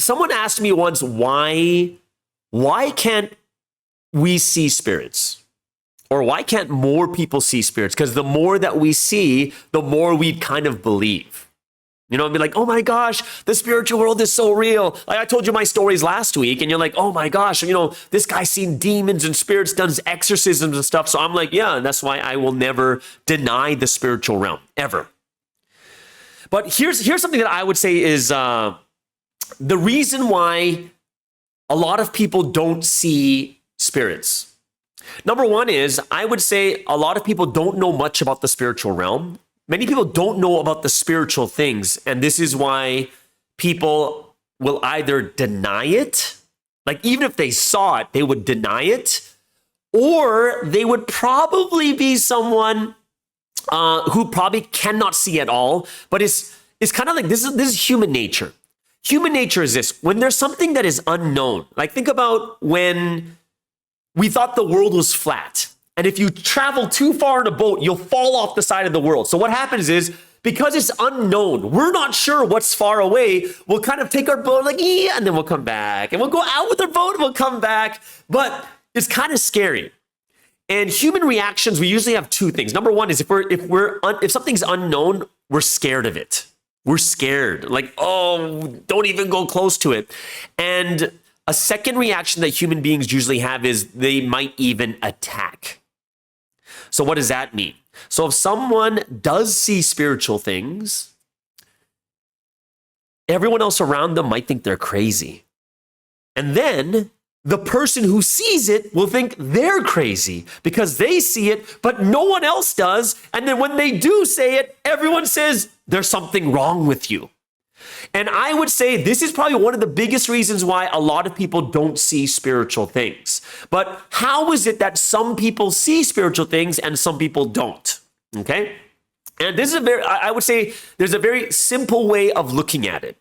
someone asked me once, why can't we see spirits? Or why can't more people see spirits? Because the more that we see, the more we kind of believe. You know, and be like, oh my gosh, the spiritual world is so real. Like I told you my stories last week, and you're like, oh my gosh, you know, this guy's seen demons and spirits, done exorcisms and stuff. So I'm like, yeah, and that's why I will never deny the spiritual realm, ever. But here's something that I would say is the reason why a lot of people don't see spirits. Number one is, I would say a lot of people don't know much about the spiritual realm. Many people don't know about the spiritual things, and this is why people will either deny it, like even if they saw it, they would deny it, or they would probably be someone who probably cannot see at all, but it's kind of like, this is human nature. Human nature is this: when there's something that is unknown, like think about when we thought the world was flat. And if you travel too far in a boat, you'll fall off the side of the world. So what happens is, because it's unknown, we're not sure what's far away, we'll kind of take our boat like, yeah, and then we'll come back. And we'll go out with our boat and we'll come back. But it's kind of scary. And human reactions, we usually have two things. Number one is if something's unknown, we're scared of it. We're scared. Like, oh, don't even go close to it. And a second reaction that human beings usually have is they might even attack. So what does that mean? So if someone does see spiritual things, everyone else around them might think they're crazy. And then the person who sees it will think they're crazy because they see it, but no one else does. And then when they do say it, everyone says there's something wrong with you. And I would say this is probably one of the biggest reasons why a lot of people don't see spiritual things. But how is it that some people see spiritual things and some people don't? Okay? And this is I would say there's a very simple way of looking at it.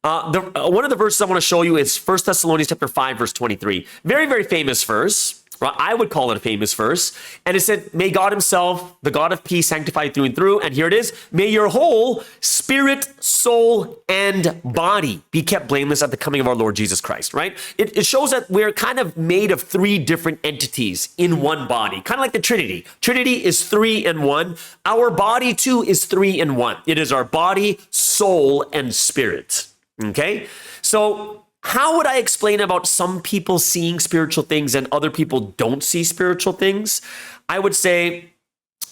One of the verses I want to show you is 1 Thessalonians chapter 5, verse 23. Very, very famous verse. Right? I would call it a famous verse. And it said, may God himself, the God of peace, sanctify you through and through. And here it is. May your whole spirit, soul, and body be kept blameless at the coming of our Lord Jesus Christ, right? It shows that we're kind of made of three different entities in one body, kind of like the Trinity. Trinity is 3 in 1. Our body too is 3 in 1. It is our body, soul, and spirit. Okay? So how would I explain about some people seeing spiritual things and other people don't see spiritual things? I would say,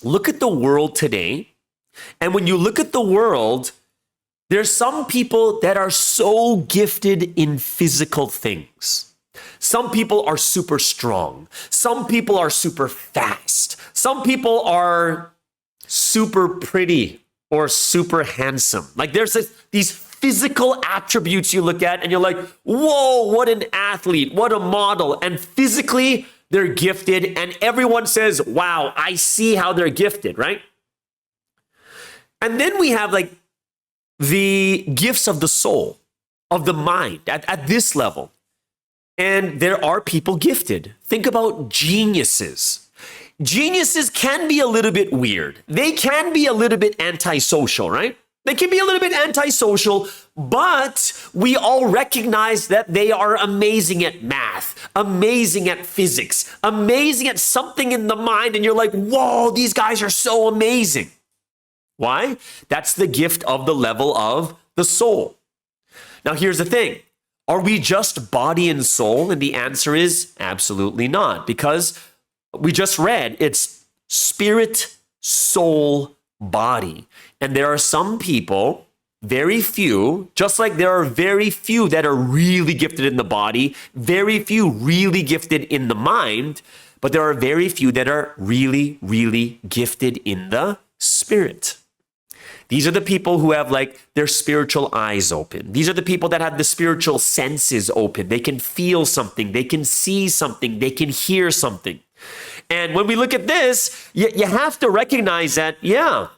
look at the world today. And when you look at the world, there's some people that are so gifted in physical things. Some people are super strong. Some people are super fast. Some people are super pretty or super handsome. Like there's these physical attributes you look at and you're like, whoa, what an athlete, what a model. And physically, they're gifted and everyone says, wow, I see how they're gifted, right? And then we have like the gifts of the soul, of the mind at this level. And there are people gifted. Think about geniuses. Geniuses can be a little bit weird. They can be a little bit antisocial, right? They can be a little bit antisocial, but we all recognize that they are amazing at math, amazing at physics, amazing at something in the mind. And you're like, whoa, these guys are so amazing. Why? That's the gift of the level of the soul. Now, here's the thing. Are we just body and soul? And the answer is absolutely not, because we just read it's spirit, soul, body. And there are some people, very few, just like there are very few that are really gifted in the body, very few really gifted in the mind, but there are very few that are really, really gifted in the spirit. These are the people who have like their spiritual eyes open. These are the people that have the spiritual senses open. They can feel something, they can see something, they can hear something. And when we look at this, you have to recognize that, yeah,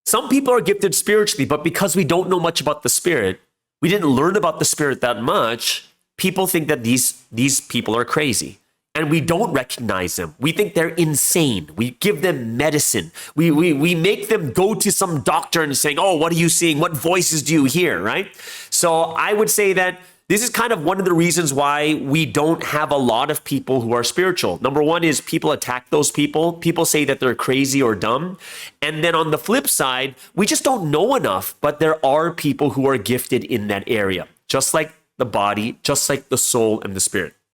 some people are gifted spiritually, but because we don't know much about the spirit, we didn't learn about the spirit that much, people think that these people are crazy. and we don't recognize them. We think they're insane. We give them medicine. We make them go to some doctor and saying, oh, what are you seeing? What voices do you hear, right? So I would say that this is kind of one of the reasons why we don't have a lot of people who are spiritual. Number one is people attack those people. People say that they're crazy or dumb. And then on the flip side, we just don't know enough, but there are people who are gifted in that area, just like the body, just like the soul and the spirit.